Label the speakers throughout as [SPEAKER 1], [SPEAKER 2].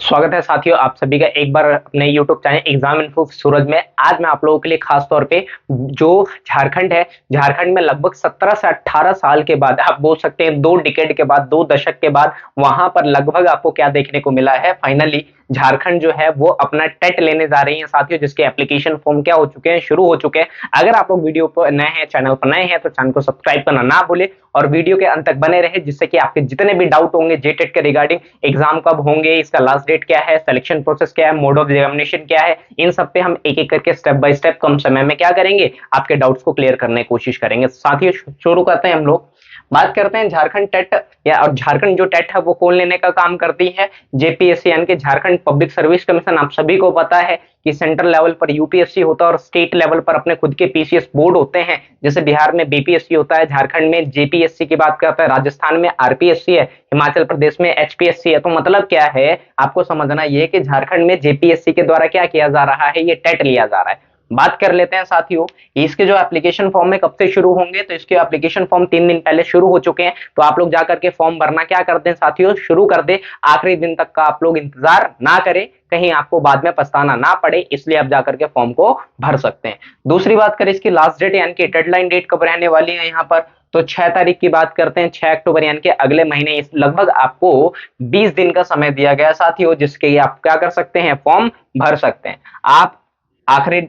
[SPEAKER 1] स्वागत है साथियों, आप सभी का एक बार अपने YouTube चैनल एग्जाम इन्फो सूरज में। आज मैं आप लोगों के लिए खास तौर पे जो झारखंड है, झारखंड में लगभग 17 से 18 साल के बाद, आप बोल सकते हैं 2 डिकेड के बाद, 2 दशक के बाद, वहां पर लगभग आपको क्या देखने को मिला है। फाइनली झारखंड जो है वो अपना टेट लेने जा रही है साथियों, जिसके एप्लीकेशन फॉर्म क्या हो चुके हैं, शुरू हो चुके हैं। अगर आप लोग वीडियो पर नए हैं, चैनल पर नए हैं, तो चैनल को सब्सक्राइब करना ना भूले और वीडियो के अंत तक बने रहे, जिससे कि आपके जितने भी डाउट होंगे जेटेट के रिगार्डिंग, एग्जाम कब होंगे, इसका लास्ट डेट क्या है, सिलेक्शन प्रोसेस क्या है, मोड ऑफ एग्जामिनेशन क्या है, इन सब पे हम एक एक करके स्टेप बाय स्टेप कम समय में क्या करेंगे, आपके डाउट्स को क्लियर करने की कोशिश करेंगे। साथियों शुरू करते हैं हम लोग। बात करते हैं झारखंड टेट या और झारखंड जो टेट है वो कौन लेने का काम करती है, जेपीएससी यानी कि झारखंड पब्लिक सर्विस कमीशन। आप सभी को पता है कि सेंट्रल लेवल पर यूपीएससी होता है और स्टेट लेवल पर अपने खुद के पीसीएस बोर्ड होते हैं। जैसे बिहार में बीपीएससी होता है, झारखंड में जेपीएससी की बात करता है, राजस्थान में आरपीएससी है, हिमाचल प्रदेश में एचपीएससी है। तो मतलब क्या है, आपको समझना ये कि झारखंड में जेपीएससी के द्वारा क्या किया जा रहा है, ये टेट लिया जा रहा है। बात कर लेते हैं साथियों, इसके जो एप्लीकेशन फॉर्म है कब से शुरू होंगे, तो इसके एप्लीकेशन फॉर्म 3 दिन पहले शुरू हो चुके हैं। तो आप लोग जाकर के फॉर्म भरना क्या कर दें साथियों, शुरू कर दे। आखिरी दिन तक का आप लोग इंतजार ना करें, कहीं आपको बाद में पछताना ना पड़े, इसलिए आप जाकर के फॉर्म को भर सकते हैं। दूसरी बात करें इसकी लास्ट डेट यानी कि डेडलाइन डेट कब रहने वाली है यहाँ पर, तो 6 तारीख की बात करते हैं, 6 अक्टूबर यानी कि अगले महीने। इस लगभग आपको 20 दिन का समय दिया गया साथियों, जिसके आप क्या कर सकते हैं, फॉर्म भर सकते हैं। आप आखिरी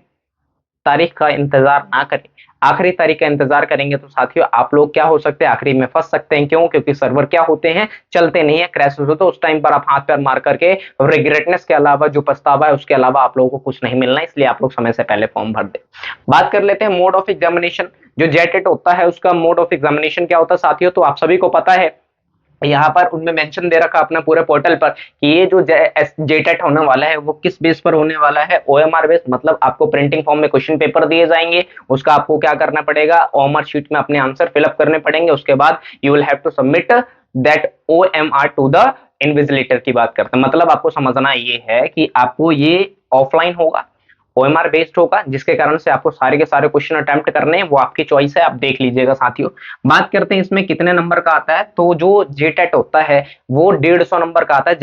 [SPEAKER 1] तारीख का इंतजार ना करें, आखिरी तारीख का इंतजार करेंगे तो साथियों आप लोग क्या हो सकते हैं, आखिरी में फंस सकते हैं। क्यों? क्योंकि सर्वर क्या होते हैं, चलते नहीं है, क्रैश होते, तो उस टाइम पर आप हाथ पैर मार करके रिग्रेटनेस के अलावा, जो पछतावा है उसके अलावा आप लोगों को कुछ नहीं मिलना है, इसलिए आप लोग समय से पहले फॉर्म भर दें। बात कर लेते हैं मोड ऑफ एग्जामिनेशन। जो जेटेट होता है उसका मोड ऑफ एग्जामिनेशन क्या होता है साथियों, तो आप सभी को पता है, यहाँ पर उनमें मेंशन दे रखा अपने पूरे पोर्टल पर कि ये जो जेटेट होने वाला है वो किस बेस पर होने वाला है, ओएमआर बेस। मतलब आपको प्रिंटिंग फॉर्म में क्वेश्चन पेपर दिए जाएंगे, उसका आपको क्या करना पड़ेगा, ओएमआर शीट में अपने आंसर फिलअप करने पड़ेंगे। उसके बाद you will have to submit that OMR to the invigilator की बात करते हैं। मतलब आपको समझना ये है कि आपको ये ऑफलाइन होगा, ओएमआर बेस्ड होगा, जिसके कारण से आपको सारे के सारे क्वेश्चन अटेम्प्ट करने हैं, वो आपकी चॉइस है, आप देख लीजिएगा साथियों। बात करते हैं इसमें कितने नंबर का आता है, तो जो जेटेट होता है वो 150 नंबर का आता है,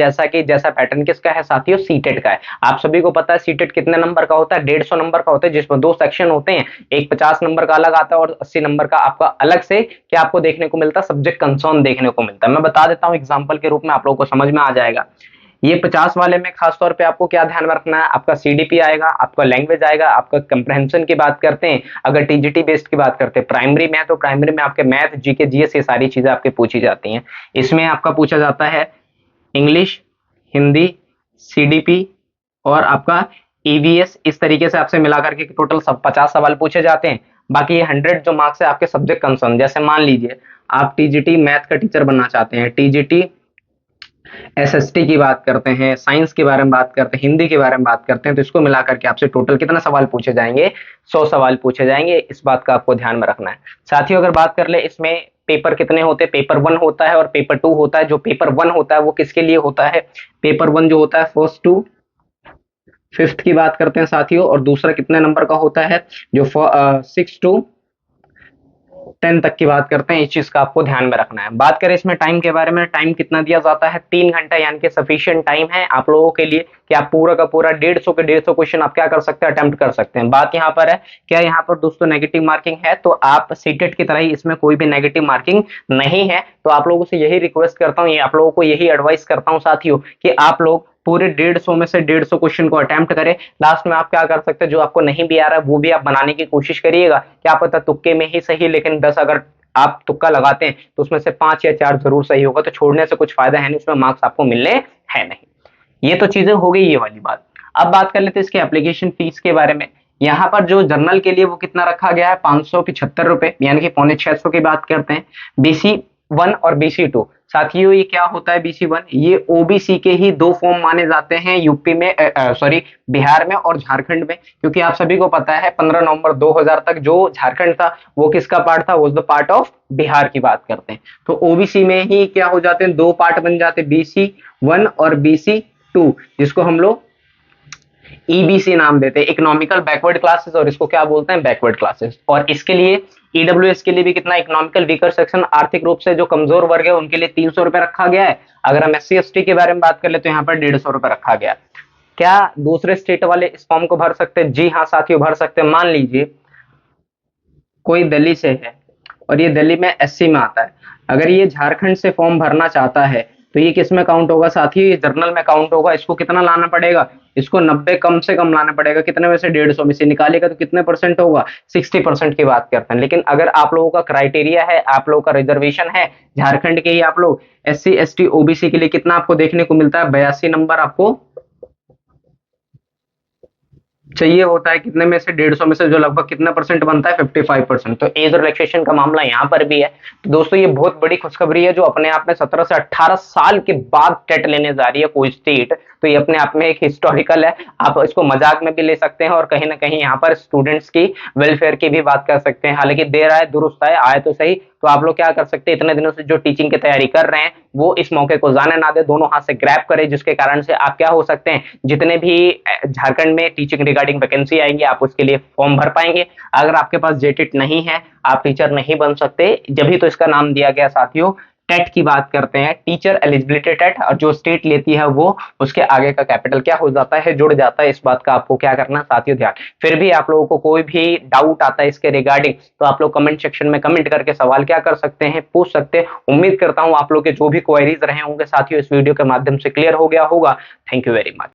[SPEAKER 1] जैसा पैटर्न किसका है साथियों, सीटेट का है। आप सभी को पता है सीटेट कितने नंबर का होता है, 150 नंबर का होता है, जिसमें 2 सेक्शन होते हैं, एक 50 नंबर का अलग आता है और 80 नंबर का आपका अलग से क्या आपको देखने को मिलता है, सब्जेक्ट कंसर्न देखने को मिलता है। मैं बता देता हूं एग्जाम्पल के रूप में, आप लोगों को समझ में आ जाएगा। ये 50 वाले में खास तौर पे आपको क्या ध्यान में रखना है, आपका सीडीपी आएगा, आपका लैंग्वेज आएगा, आपका कंप्रहेंशन की बात करते हैं। अगर टीजीटी बेस्ड की बात करते हैं, प्राइमरी में है तो प्राइमरी में आपके मैथ, जीके, जीएस, ये सारी चीजें आपके पूछी जाती हैं। इसमें आपका पूछा जाता है इंग्लिश, हिंदी, सीडीपी और आपका ईवीएस। इस तरीके से आपसे मिलाकर के टोटल सब 50 सवाल पूछे जाते हैं। बाकी ये 100 जो मार्क्स है आपके सब्जेक्ट कंसर्न, जैसे मान लीजिए आप टीजीटी मैथ का टीचर बनना चाहते हैं, टीजीटी एसएसटी की बात करते हैं, साइंस के बारे में बात करते हैं, हिंदी के बारे में बात करते हैं, तो इसको मिलाकर के आपसे टोटल कितना सवाल पूछे जाएंगे, 100 सवाल पूछे जाएंगे। इस बात का आपको ध्यान में रखना है साथियों। अगर बात कर ले इसमें पेपर कितने होते हैं, पेपर 1 होता है और पेपर 2 होता है। जो पेपर 1 होता है वो किसके लिए होता है, पेपर 1 जो होता है फर्स्ट टू फिफ्थ की बात करते हैं साथियों, और दूसरा कितने नंबर का होता है, जो 6 टू 10 तक की बात करते हैं। इस चीज का आपको ध्यान में रखना है। बात करें इसमें टाइम के बारे में, टाइम कितना दिया जाता है, 3 घंटा, यानी कि सफिशिएंट टाइम है आप लोगों के लिए कि आप पूरा का पूरा 150 के 150 क्वेश्चन आप क्या कर सकते हैं, अटेम्प्ट कर सकते हैं। बात यहाँ पर है, क्या यहाँ पर दोस्तों नेगेटिव मार्किंग है, तो आप सीटेट की तरह ही इसमें कोई भी नेगेटिव मार्किंग नहीं है। तो आप लोगों से यही रिक्वेस्ट करता हूँ, ये आप लोगों को यही एडवाइस करता हूँ साथियों, कि आप लोग पूरे 150 में से 150 क्वेश्चन को अटेम्प्ट करें। लास्ट में आप क्या कर सकते हैं, जो आपको नहीं भी आ रहा है वो भी आप बनाने की कोशिश करिएगा। क्या पता तुक्के में ही सही, लेकिन 10 अगर आप तुक्का लगाते हैं तो उसमें से 5 या 4 जरूर सही होगा, तो छोड़ने से कुछ फायदा है नहीं, उसमें मार्क्स आपको मिलने है नहीं। ये तो चीजें हो गई ये वाली बात। अब बात कर लेते हैं इसके एप्लीकेशन फीस के बारे में। यहाँ पर जो जर्नल के लिए वो कितना रखा गया है, 575 रुपए, यानी कि 550 की बात करते हैं। BC1 और BC2 साथियों, ये क्या होता है BC1, ये ओबीसी के ही 2 फॉर्म माने जाते हैं यूपी में, सॉरी बिहार में और झारखंड में। क्योंकि आप सभी को पता है 15 नवंबर 2000 तक जो झारखंड था वो किसका पार्ट था, वो द पार्ट ऑफ बिहार की बात करते हैं। तो ओबीसी में ही क्या हो जाते हैं, 2 पार्ट बन जाते हैं, BC1 और BC2, जिसको हम लोग ईबीसी नाम देते हैं, इकोनॉमिकल बैकवर्ड क्लासेस, और इसको क्या बोलते हैं, बैकवर्ड क्लासेस। और इसके लिए ईडब्ल्यूएस के लिए भी कितना, इकोनॉमिकल वीकर सेक्शन, आर्थिक रूप से जो कमजोर वर्ग है उनके लिए 300 रुपए रखा गया है। अगर हम एससी एसटी के बारे में बात कर ले तो यहाँ पर 150 रुपए रखा गया। क्या दूसरे स्टेट वाले इस फॉर्म को भर सकते हैं? जी हाँ साथियों, भर सकते हैं। मान लीजिए कोई दिल्ली से है और ये दिल्ली में एससी में आता है, अगर ये झारखंड से फॉर्म भरना चाहता है तो ये किस में काउंट होगा साथियों? ये जर्नल में काउंट होगा। इसको कितना लाना पड़ेगा? इसको 90 कम से कम लाना पड़ेगा। कितने में से? 150 में से निकालेगा तो कितने परसेंट होगा? 60% की बात करते हैं। लेकिन अगर आप लोगों का क्राइटेरिया है, आप लोगों का रिजर्वेशन है झारखंड के ही आप लोग, एससी एसटी ओबीसी के लिए कितना आपको देखने को मिलता है? 82 नंबर आपको चाहिए होता है। कितने में से? 150 में से, जो लगभग कितना परसेंट बनता है? 55%। तो एज रिलैक्सेशन का मामला यहाँ पर भी है। तो दोस्तों ये बहुत बड़ी खुशखबरी है जो अपने आप में 17 से 18 साल के बाद टेट लेने जा रही है कोई स्टेट। तो ये अपने आप में एक हिस्टोरिकल है। आप इसको मजाक में भी ले सकते हैं और कहीं ना कहीं यहाँ पर स्टूडेंट्स की वेलफेयर की भी बात कर सकते हैं। हालांकि देर आए दुरुस्त आए, आए तो सही। तो आप लोग क्या कर सकते हैं, इतने दिनों से जो टीचिंग की तैयारी कर रहे हैं वो इस मौके को जाने ना दे, दोनों हाथ से ग्रैब करें, जिसके कारण से आप क्या हो सकते हैं, जितने भी झारखंड में टीचिंग रिगार्डिंग वैकेंसी आएंगे आप उसके लिए फॉर्म भर पाएंगे। अगर आपके पास जेटेट नहीं है, आप टीचर नहीं बन सकते, जब भी तो इसका नाम दिया गया साथियों। टेट की बात करते हैं, टीचर एलिजिबिलिटी टेट, और जो स्टेट लेती है वो उसके आगे का कैपिटल क्या हो जाता है? जुड़ जाता है। इस बात का आपको क्या करना साथियों, ध्यान। फिर भी आप लोगों को कोई भी डाउट आता है इसके रिगार्डिंग तो आप लोग कमेंट सेक्शन में कमेंट करके सवाल क्या कर सकते हैं, पूछ सकते हैं। उम्मीद करता हूं आप लोग के जो भी क्वेरीज रहे होंगे साथियों इस वीडियो के माध्यम से क्लियर हो गया होगा। Thank you very much.